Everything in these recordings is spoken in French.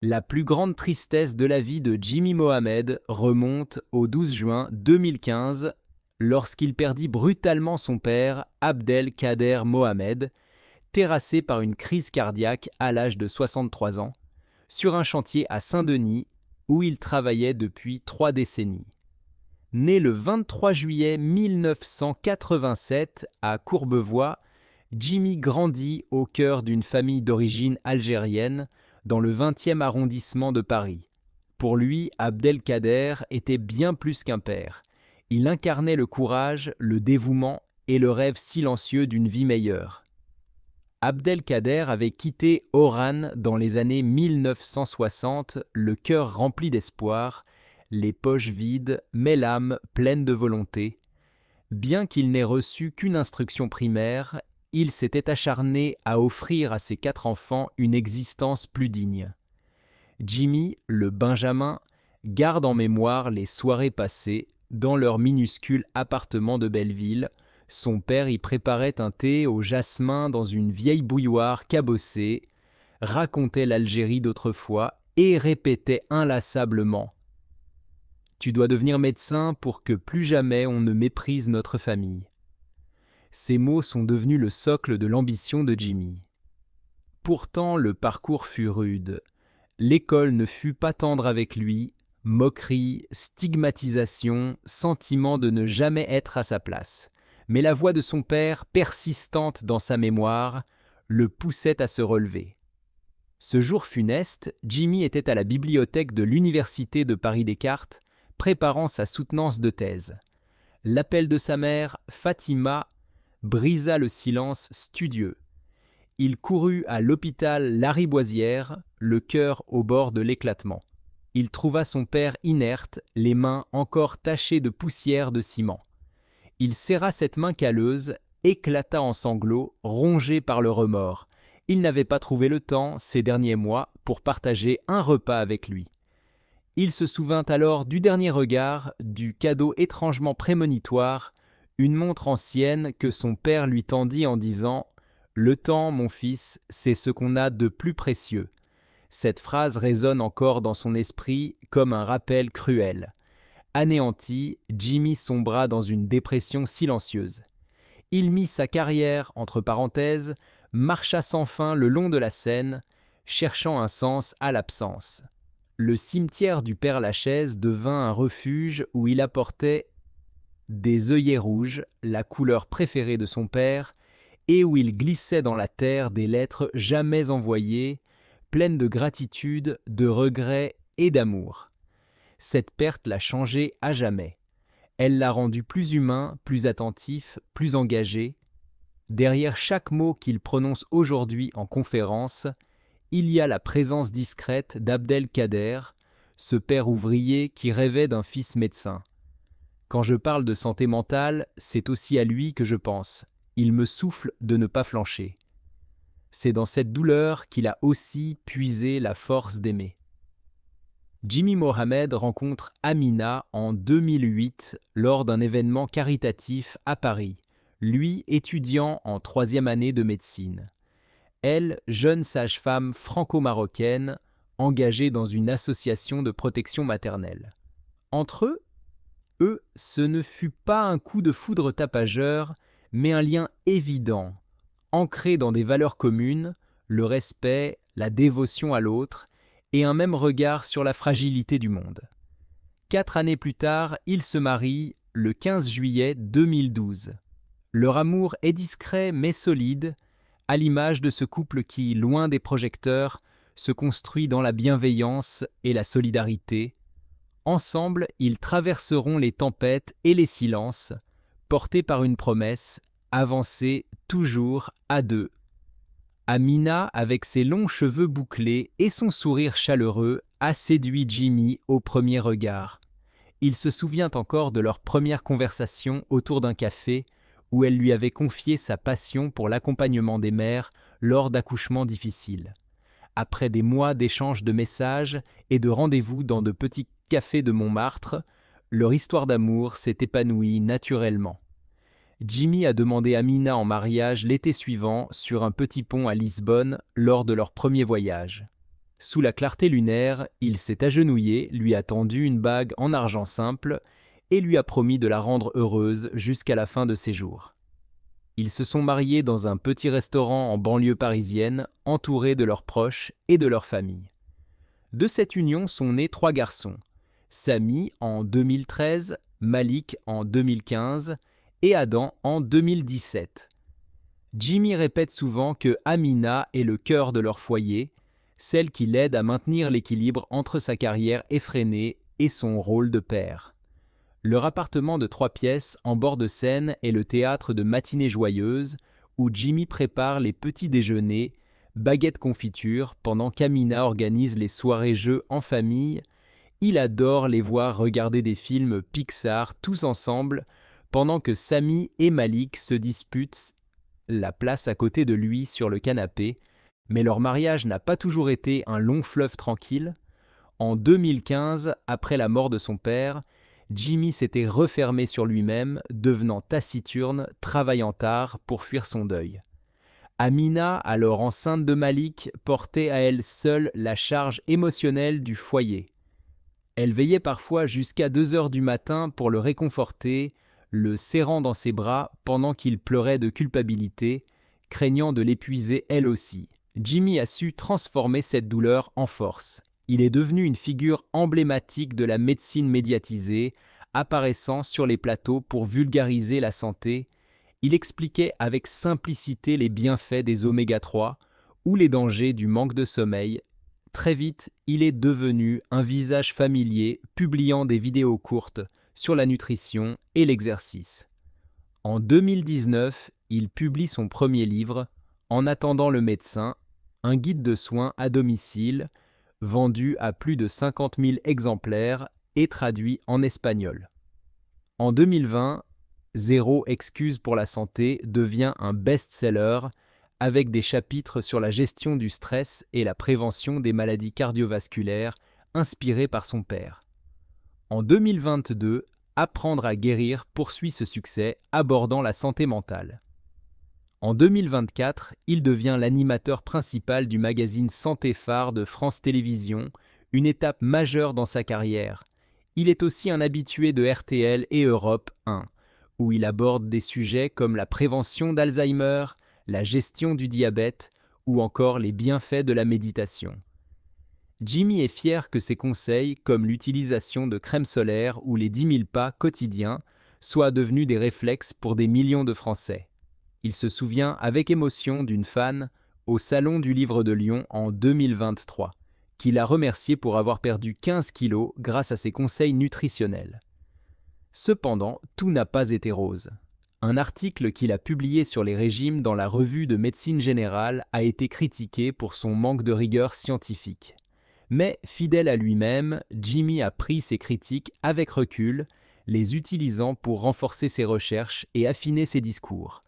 La plus grande tristesse de la vie de Jimmy Mohamed remonte au 12 juin 2015 lorsqu'il perdit brutalement son père, Abdelkader Mohamed, terrassé par une crise cardiaque à l'âge de 63 ans, sur un chantier à Saint-Denis où il travaillait depuis 3 décennies. Né le 23 juillet 1987 à Courbevoie, Jimmy grandit au cœur d'une famille d'origine algérienne dans le 20e arrondissement de Paris. Pour lui, Abdelkader était bien plus qu'un père. Il incarnait le courage, le dévouement et le rêve silencieux d'une vie meilleure. Abdelkader avait quitté Oran dans les années 1960, le cœur rempli d'espoir, les poches vides, mais l'âme pleine de volonté. Bien qu'il n'ait reçu qu'une instruction primaire, il s'était acharné à offrir à ses 4 enfants une existence plus digne. Jimmy, le Benjamin, garde en mémoire les soirées passées dans leur minuscule appartement de Belleville. Son père y préparait un thé au jasmin dans une vieille bouilloire cabossée, racontait l'Algérie d'autrefois et répétait inlassablement « Tu dois devenir médecin pour que plus jamais on ne méprise notre famille ». Ces mots sont devenus le socle de l'ambition de Jimmy. Pourtant, le parcours fut rude. L'école ne fut pas tendre avec lui, moquerie, stigmatisation, sentiment de ne jamais être à sa place. Mais la voix de son père, persistante dans sa mémoire, le poussait à se relever. Ce jour funeste, Jimmy était à la bibliothèque de l'Université de Paris-Descartes, préparant sa soutenance de thèse. L'appel de sa mère, Fatima, brisa le silence studieux. Il courut à l'hôpital Lariboisière, le cœur au bord de l'éclatement. Il trouva son père inerte, les mains encore tachées de poussière de ciment. Il serra cette main calleuse, éclata en sanglots, rongé par le remords. Il n'avait pas trouvé le temps, ces derniers mois, pour partager un repas avec lui. Il se souvint alors du dernier regard, du cadeau étrangement prémonitoire, une montre ancienne que son père lui tendit en disant « Le temps, mon fils, c'est ce qu'on a de plus précieux ». Cette phrase résonne encore dans son esprit comme un rappel cruel. Anéanti, Jimmy sombra dans une dépression silencieuse. Il mit sa carrière entre parenthèses, marcha sans fin le long de la Seine, cherchant un sens à l'absence. Le cimetière du Père-Lachaise devint un refuge où il apportait des œillets rouges, la couleur préférée de son père, et où il glissait dans la terre des lettres jamais envoyées, pleines de gratitude, de regret et d'amour. Cette perte l'a changé à jamais. Elle l'a rendu plus humain, plus attentif, plus engagé. Derrière chaque mot qu'il prononce aujourd'hui en conférence, il y a la présence discrète d'Abdelkader, ce père ouvrier qui rêvait d'un fils médecin. Quand je parle de santé mentale, c'est aussi à lui que je pense. Il me souffle de ne pas flancher. C'est dans cette douleur qu'il a aussi puisé la force d'aimer. Jimmy Mohamed rencontre Amina en 2008 lors d'un événement caritatif à Paris, lui étudiant en 3e année de médecine. Elle, jeune sage-femme franco-marocaine, engagée dans une association de protection maternelle. Entre eux, ce ne fut pas un coup de foudre tapageur, mais un lien évident, ancré dans des valeurs communes, le respect, la dévotion à l'autre, et un même regard sur la fragilité du monde. 4 années plus tard, ils se marient le 15 juillet 2012. Leur amour est discret mais solide, à l'image de ce couple qui, loin des projecteurs, se construit dans la bienveillance et la solidarité. Ensemble, ils traverseront les tempêtes et les silences, portés par une promesse, avancer toujours à deux. Amina, avec ses longs cheveux bouclés et son sourire chaleureux, a séduit Jimmy au premier regard. Il se souvient encore de leur première conversation autour d'un café où elle lui avait confié sa passion pour l'accompagnement des mères lors d'accouchements difficiles. Après des mois d'échanges de messages et de rendez-vous dans de petits cafés de Montmartre, leur histoire d'amour s'est épanouie naturellement. Jimmy a demandé Amina en mariage l'été suivant sur un petit pont à Lisbonne lors de leur premier voyage. Sous la clarté lunaire, il s'est agenouillé, lui a tendu une bague en argent simple et lui a promis de la rendre heureuse jusqu'à la fin de ses jours. Ils se sont mariés dans un petit restaurant en banlieue parisienne, entourés de leurs proches et de leur famille. De cette union sont nés 3 garçons, Sami en 2013, Malik en 2015 et Adam en 2017. Jimmy répète souvent que Amina est le cœur de leur foyer, celle qui l'aide à maintenir l'équilibre entre sa carrière effrénée et son rôle de père. Leur appartement de 3 pièces en bord de Seine est le théâtre de matinées joyeuses où Jimmy prépare les petits déjeuners, baguettes confiture pendant qu'Amina organise les soirées-jeux en famille. Il adore les voir regarder des films Pixar tous ensemble pendant que Sami et Malik se disputent la place à côté de lui sur le canapé, mais leur mariage n'a pas toujours été un long fleuve tranquille. En 2015, après la mort de son père, Jimmy s'était refermé sur lui-même, devenant taciturne, travaillant tard pour fuir son deuil. Amina, alors enceinte de Malik, portait à elle seule la charge émotionnelle du foyer. Elle veillait parfois jusqu'à 2 heures du matin pour le réconforter, le serrant dans ses bras pendant qu'il pleurait de culpabilité, craignant de l'épuiser elle aussi. Jimmy a su transformer cette douleur en force. Il est devenu une figure emblématique de la médecine médiatisée, apparaissant sur les plateaux pour vulgariser la santé. Il expliquait avec simplicité les bienfaits des oméga 3 ou les dangers du manque de sommeil. Très vite, il est devenu un visage familier, publiant des vidéos courtes sur la nutrition et l'exercice. En 2019, il publie son premier livre, En attendant le médecin, un guide de soins à domicile, vendu à plus de 50 000 exemplaires et traduit en espagnol. En 2020, Zéro excuse pour la santé devient un best-seller avec des chapitres sur la gestion du stress et la prévention des maladies cardiovasculaires inspirés par son père. En 2022, Apprendre à guérir poursuit ce succès, abordant la santé mentale. En 2024, il devient l'animateur principal du magazine Santé Phare de France Télévisions, une étape majeure dans sa carrière. Il est aussi un habitué de RTL et Europe 1, où il aborde des sujets comme la prévention d'Alzheimer, la gestion du diabète ou encore les bienfaits de la méditation. Jimmy est fier que ses conseils, comme l'utilisation de crème solaire ou les 10 000 pas quotidiens, soient devenus des réflexes pour des millions de Français. Il se souvient avec émotion d'une fan au Salon du Livre de Lyon en 2023, qui l'a remercié pour avoir perdu 15 kilos grâce à ses conseils nutritionnels. Cependant, tout n'a pas été rose. Un article qu'il a publié sur les régimes dans la revue de médecine générale a été critiqué pour son manque de rigueur scientifique. Mais, fidèle à lui-même, Jimmy a pris ses critiques avec recul, les utilisant pour renforcer ses recherches et affiner ses discours,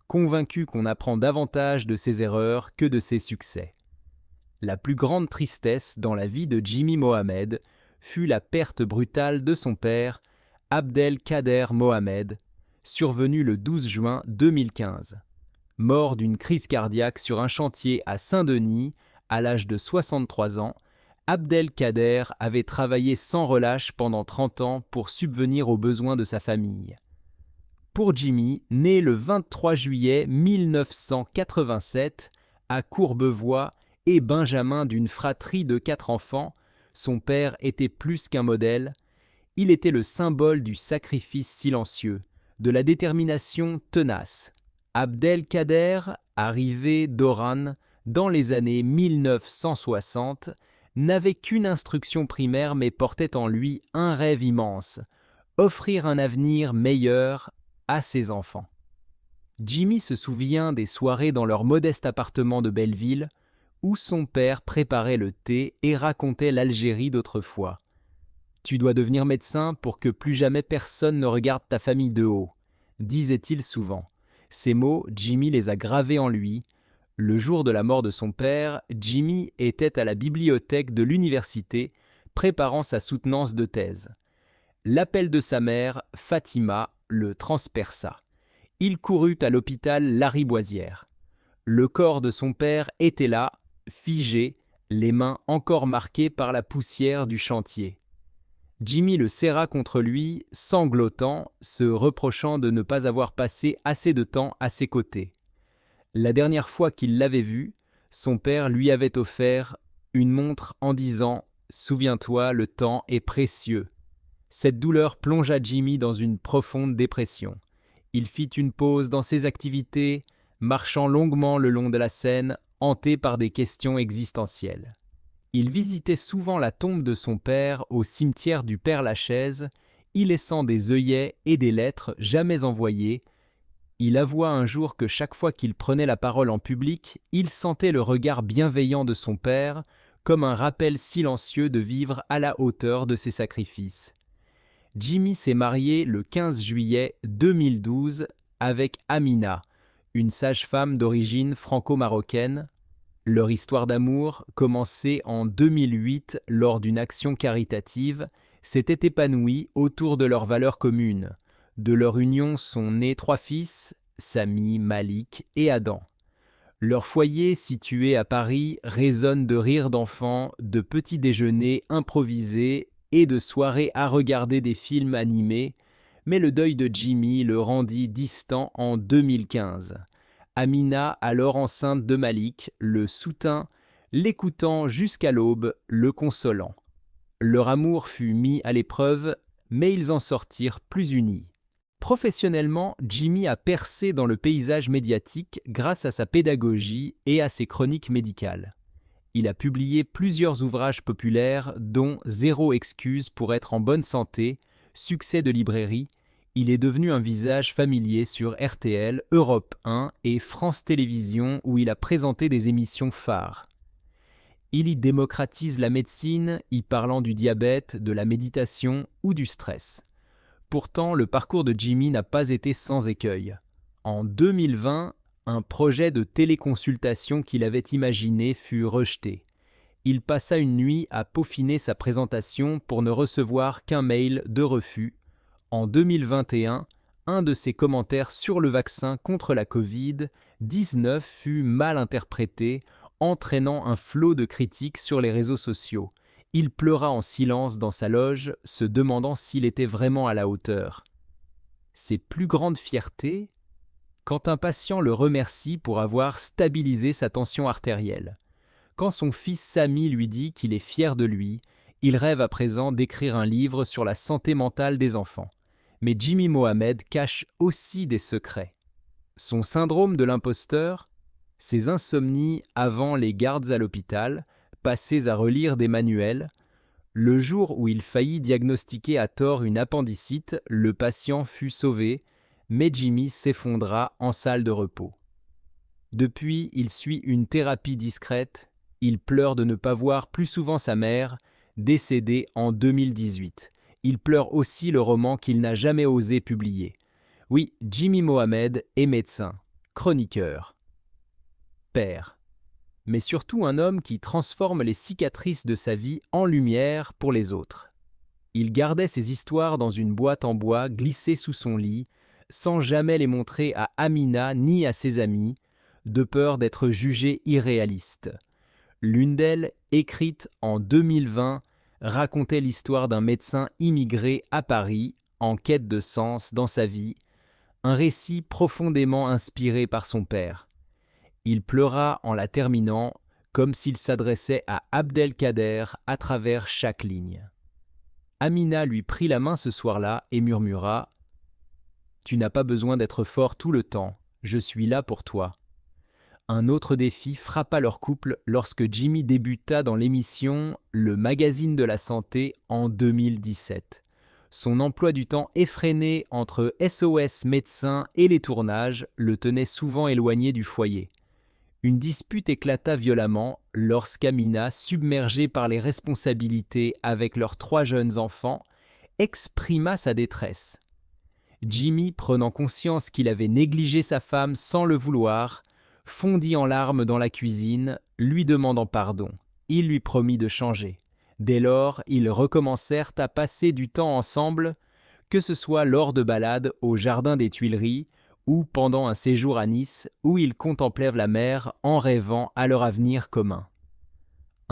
convaincu qu'on apprend davantage de ses erreurs que de ses succès. La plus grande tristesse dans la vie de Jimmy Mohamed fut la perte brutale de son père, Abdelkader Mohamed, survenu le 12 juin 2015. Mort d'une crise cardiaque sur un chantier à Saint-Denis, à l'âge de 63 ans, Abdelkader avait travaillé sans relâche pendant 30 ans pour subvenir aux besoins de sa famille. Pour Jimmy, né le 23 juillet 1987 à Courbevoie et benjamin d'une fratrie de 4 enfants, son père était plus qu'un modèle. Il était le symbole du sacrifice silencieux, de la détermination tenace. Abdelkader, arrivé d'Oran dans les années 1960, n'avait qu'une instruction primaire mais portait en lui un rêve immense, offrir un avenir meilleur à ses enfants. Jimmy se souvient des soirées dans leur modeste appartement de Belleville où son père préparait le thé et racontait l'Algérie d'autrefois. « Tu dois devenir médecin pour que plus jamais personne ne regarde ta famille de haut », disait-il souvent. Ces mots, Jimmy les a gravés en lui. Le jour de la mort de son père, Jimmy était à la bibliothèque de l'université, préparant sa soutenance de thèse. L'appel de sa mère, Fatima, le transperça. Il courut à l'hôpital Lariboisière. Le corps de son père était là, figé, les mains encore marquées par la poussière du chantier. Jimmy le serra contre lui, sanglotant, se reprochant de ne pas avoir passé assez de temps à ses côtés. La dernière fois qu'il l'avait vu, son père lui avait offert une montre en disant « Souviens-toi, le temps est précieux ». Cette douleur plongea Jimmy dans une profonde dépression. Il fit une pause dans ses activités, marchant longuement le long de la Seine, hanté par des questions existentielles. Il visitait souvent la tombe de son père au cimetière du Père-Lachaise, y laissant des œillets et des lettres jamais envoyées. Il avoua un jour que chaque fois qu'il prenait la parole en public, il sentait le regard bienveillant de son père, comme un rappel silencieux de vivre à la hauteur de ses sacrifices. Jimmy s'est marié le 15 juillet 2012 avec Amina, une sage-femme d'origine franco-marocaine. Leur histoire d'amour, commencée en 2008 lors d'une action caritative, s'était épanouie autour de leurs valeurs communes. De leur union sont nés 3 fils, Sami, Malik et Adam. Leur foyer, situé à Paris, résonne de rires d'enfants, de petits déjeuners improvisés et de soirées à regarder des films animés, mais le deuil de Jimmy le rendit distant en 2015. Amina, alors enceinte de Malik, le soutint, l'écoutant jusqu'à l'aube, le consolant. Leur amour fut mis à l'épreuve, mais ils en sortirent plus unis. Professionnellement, Jimmy a percé dans le paysage médiatique grâce à sa pédagogie et à ses chroniques médicales. Il a publié plusieurs ouvrages populaires, dont Zéro excuse pour être en bonne santé, succès de librairie. Il est devenu un visage familier sur RTL, Europe 1 et France Télévisions où il a présenté des émissions phares. Il y démocratise la médecine, y parlant du diabète, de la méditation ou du stress. Pourtant, le parcours de Jimmy n'a pas été sans écueil. En 2020, un projet de téléconsultation qu'il avait imaginé fut rejeté. Il passa une nuit à peaufiner sa présentation pour ne recevoir qu'un mail de refus. En 2021, un de ses commentaires sur le vaccin contre la Covid-19 fut mal interprété, entraînant un flot de critiques sur les réseaux sociaux. Il pleura en silence dans sa loge, se demandant s'il était vraiment à la hauteur. Ses plus grandes fiertés, quand un patient le remercie pour avoir stabilisé sa tension artérielle. Quand son fils Sami lui dit qu'il est fier de lui, il rêve à présent d'écrire un livre sur la santé mentale des enfants. Mais Jimmy Mohamed cache aussi des secrets. Son syndrome de l'imposteur, ses insomnies avant les gardes à l'hôpital, passées à relire des manuels. Le jour où il faillit diagnostiquer à tort une appendicite, le patient fut sauvé, mais Jimmy s'effondra en salle de repos. Depuis, il suit une thérapie discrète. Il pleure de ne pas voir plus souvent sa mère, décédée en 2018. Il pleure aussi le roman qu'il n'a jamais osé publier. Oui, Jimmy Mohamed est médecin, chroniqueur, père, mais surtout un homme qui transforme les cicatrices de sa vie en lumière pour les autres. Il gardait ses histoires dans une boîte en bois glissée sous son lit, sans jamais les montrer à Amina ni à ses amis, de peur d'être jugé irréaliste. L'une d'elles, écrite en 2020, racontait l'histoire d'un médecin immigré à Paris, en quête de sens dans sa vie, un récit profondément inspiré par son père. Il pleura en la terminant, comme s'il s'adressait à Abdelkader à travers chaque ligne. Amina lui prit la main ce soir-là et murmura « Tu n'as pas besoin d'être fort tout le temps, je suis là pour toi ». Un autre défi frappa leur couple lorsque Jimmy débuta dans l'émission Le Magazine de la Santé en 2017. Son emploi du temps effréné entre SOS médecins et les tournages le tenait souvent éloigné du foyer. Une dispute éclata violemment lorsqu'Amina, submergée par les responsabilités avec leurs 3 jeunes enfants, exprima sa détresse. Jimmy, prenant conscience qu'il avait négligé sa femme sans le vouloir, fondit en larmes dans la cuisine, lui demandant pardon. Il lui promit de changer. Dès lors, ils recommencèrent à passer du temps ensemble, que ce soit lors de balades au jardin des Tuileries ou pendant un séjour à Nice où ils contemplèrent la mer en rêvant à leur avenir commun.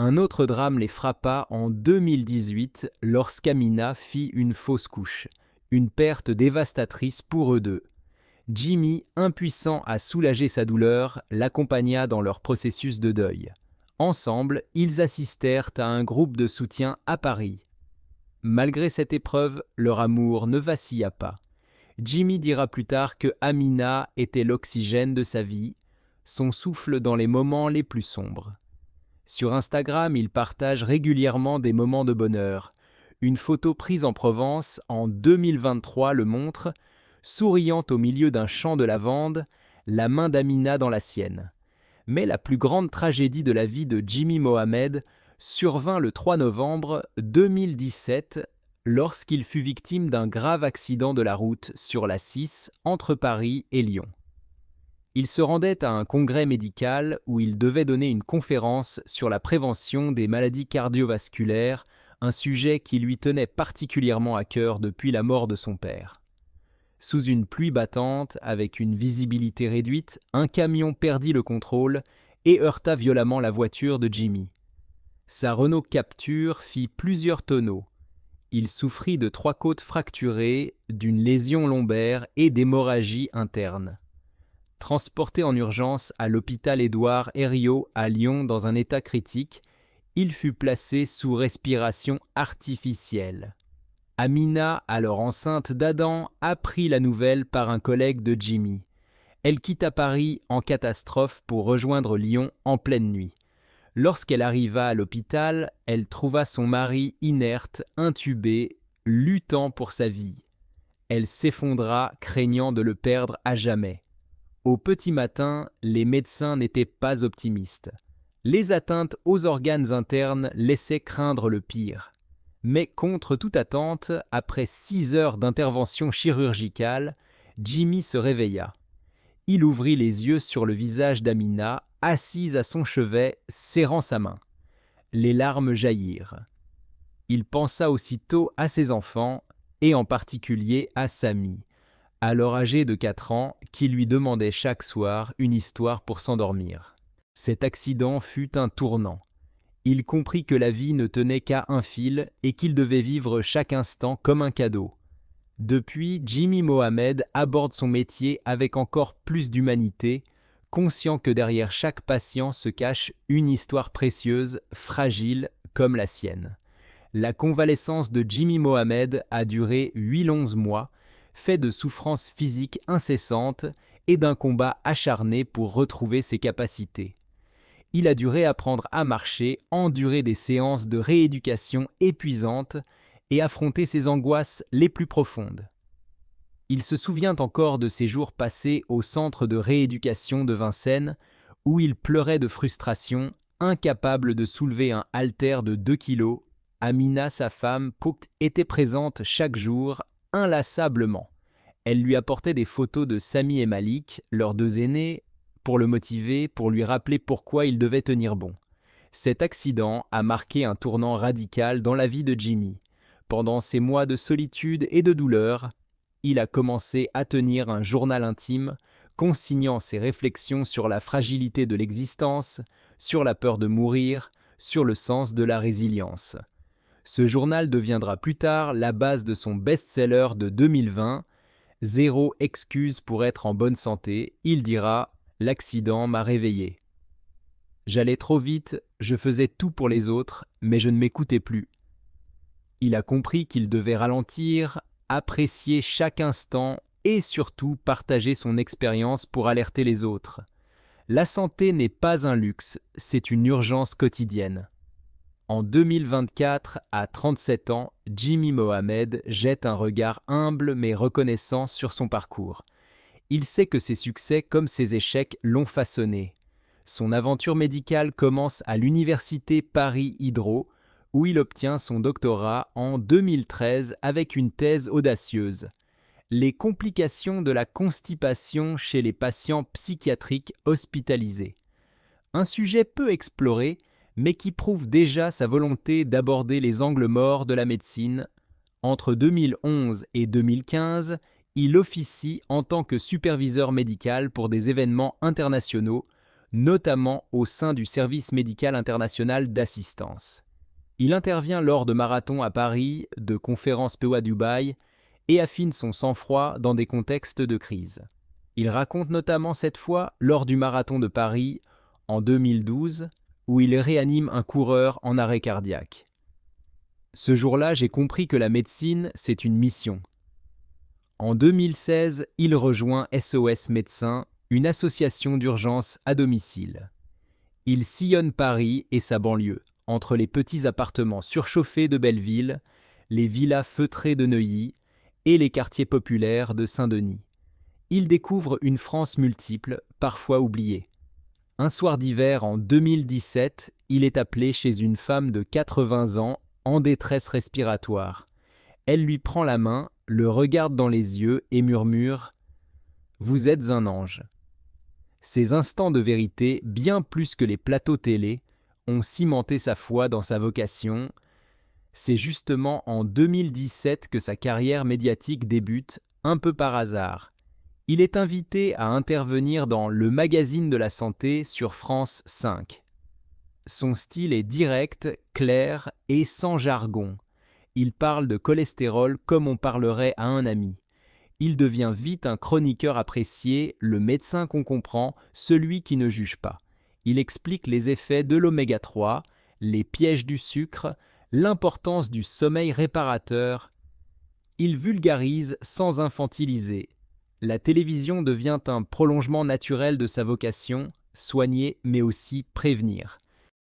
Un autre drame les frappa en 2018 lorsqu'Amina fit une fausse couche, une perte dévastatrice pour eux deux. Jimmy, impuissant à soulager sa douleur, l'accompagna dans leur processus de deuil. Ensemble, ils assistèrent à un groupe de soutien à Paris. Malgré cette épreuve, leur amour ne vacilla pas. Jimmy dira plus tard que Amina était l'oxygène de sa vie, son souffle dans les moments les plus sombres. Sur Instagram, il partage régulièrement des moments de bonheur. Une photo prise en Provence en 2023 le montre, souriant au milieu d'un champ de lavande, la main d'Amina dans la sienne. Mais la plus grande tragédie de la vie de Jimmy Mohamed survint le 3 novembre 2017 lorsqu'il fut victime d'un grave accident de la route sur la 6 entre Paris et Lyon. Il se rendait à un congrès médical où il devait donner une conférence sur la prévention des maladies cardiovasculaires, un sujet qui lui tenait particulièrement à cœur depuis la mort de son père. Sous une pluie battante, avec une visibilité réduite, un camion perdit le contrôle et heurta violemment la voiture de Jimmy. Sa Renault Captur fit plusieurs tonneaux. Il souffrit de 3 côtes fracturées, d'une lésion lombaire et d'hémorragie interne. Transporté en urgence à l'hôpital Édouard Herriot à Lyon dans un état critique, il fut placé sous respiration artificielle. Amina, alors enceinte d'Adam, apprit la nouvelle par un collègue de Jimmy. Elle quitta Paris en catastrophe pour rejoindre Lyon en pleine nuit. Lorsqu'elle arriva à l'hôpital, elle trouva son mari inerte, intubé, luttant pour sa vie. Elle s'effondra, craignant de le perdre à jamais. Au petit matin, les médecins n'étaient pas optimistes. Les atteintes aux organes internes laissaient craindre le pire. Mais contre toute attente, après 6 heures d'intervention chirurgicale, Jimmy se réveilla. Il ouvrit les yeux sur le visage d'Amina, assise à son chevet, serrant sa main. Les larmes jaillirent. Il pensa aussitôt à ses enfants, et en particulier à Samy, alors âgé de 4 ans, qui lui demandait chaque soir une histoire pour s'endormir. Cet accident fut un tournant. Il comprit que la vie ne tenait qu'à un fil et qu'il devait vivre chaque instant comme un cadeau. Depuis, Jimmy Mohamed aborde son métier avec encore plus d'humanité, conscient que derrière chaque patient se cache une histoire précieuse, fragile comme la sienne. La convalescence de Jimmy Mohamed a duré 8 longs mois, fait de souffrances physiques incessantes et d'un combat acharné pour retrouver ses capacités. Il a dû réapprendre à marcher, endurer des séances de rééducation épuisantes et affronter ses angoisses les plus profondes. Il se souvient encore de ses jours passés au centre de rééducation de Vincennes, où il pleurait de frustration, incapable de soulever un haltère de 2 kilos. Amina, sa femme, était présente chaque jour, inlassablement. Elle lui apportait des photos de Samy et Malik, leurs 2 aînés, pour le motiver, pour lui rappeler pourquoi il devait tenir bon. Cet accident a marqué un tournant radical dans la vie de Jimmy. Pendant ces mois de solitude et de douleur, il a commencé à tenir un journal intime, consignant ses réflexions sur la fragilité de l'existence, sur la peur de mourir, sur le sens de la résilience. Ce journal deviendra plus tard la base de son best-seller de 2020, « Zéro excuse pour être en bonne santé », il dira « L'accident m'a réveillé. J'allais trop vite, je faisais tout pour les autres, mais je ne m'écoutais plus. » Il a compris qu'il devait ralentir, apprécier chaque instant et surtout partager son expérience pour alerter les autres. La santé n'est pas un luxe, c'est une urgence quotidienne. En 2024, à 37 ans, Jimmy Mohamed jette un regard humble mais reconnaissant sur son parcours. Il sait que ses succès comme ses échecs l'ont façonné. Son aventure médicale commence à l'université Paris-Diderot, où il obtient son doctorat en 2013 avec une thèse audacieuse. Les complications de la constipation chez les patients psychiatriques hospitalisés. Un sujet peu exploré, mais qui prouve déjà sa volonté d'aborder les angles morts de la médecine. Entre 2011 et 2015, il officie en tant que superviseur médical pour des événements internationaux, notamment au sein du service médical international d'assistance. Il intervient lors de marathons à Paris, de conférences PO à Dubaï et affine son sang-froid dans des contextes de crise. Il raconte notamment cette fois lors du marathon de Paris en 2012 où il réanime un coureur en arrêt cardiaque. Ce jour-là, j'ai compris que la médecine, c'est une mission. En 2016, il rejoint SOS Médecins, une association d'urgence à domicile. Il sillonne Paris et sa banlieue, entre les petits appartements surchauffés de Belleville, les villas feutrées de Neuilly et les quartiers populaires de Saint-Denis. Il découvre une France multiple, parfois oubliée. Un soir d'hiver en 2017, il est appelé chez une femme de 80 ans en détresse respiratoire. Elle lui prend la main, le regarde dans les yeux et murmure « Vous êtes un ange ». Ces instants de vérité, bien plus que les plateaux télé, ont cimenté sa foi dans sa vocation. C'est justement en 2017 que sa carrière médiatique débute, un peu par hasard. Il est invité à intervenir dans Le Magazine de la Santé sur France 5. Son style est direct, clair et sans jargon. Il parle de cholestérol comme on parlerait à un ami. Il devient vite un chroniqueur apprécié, le médecin qu'on comprend, celui qui ne juge pas. Il explique les effets de l'oméga 3, les pièges du sucre, l'importance du sommeil réparateur. Il vulgarise sans infantiliser. La télévision devient un prolongement naturel de sa vocation, soigner mais aussi prévenir.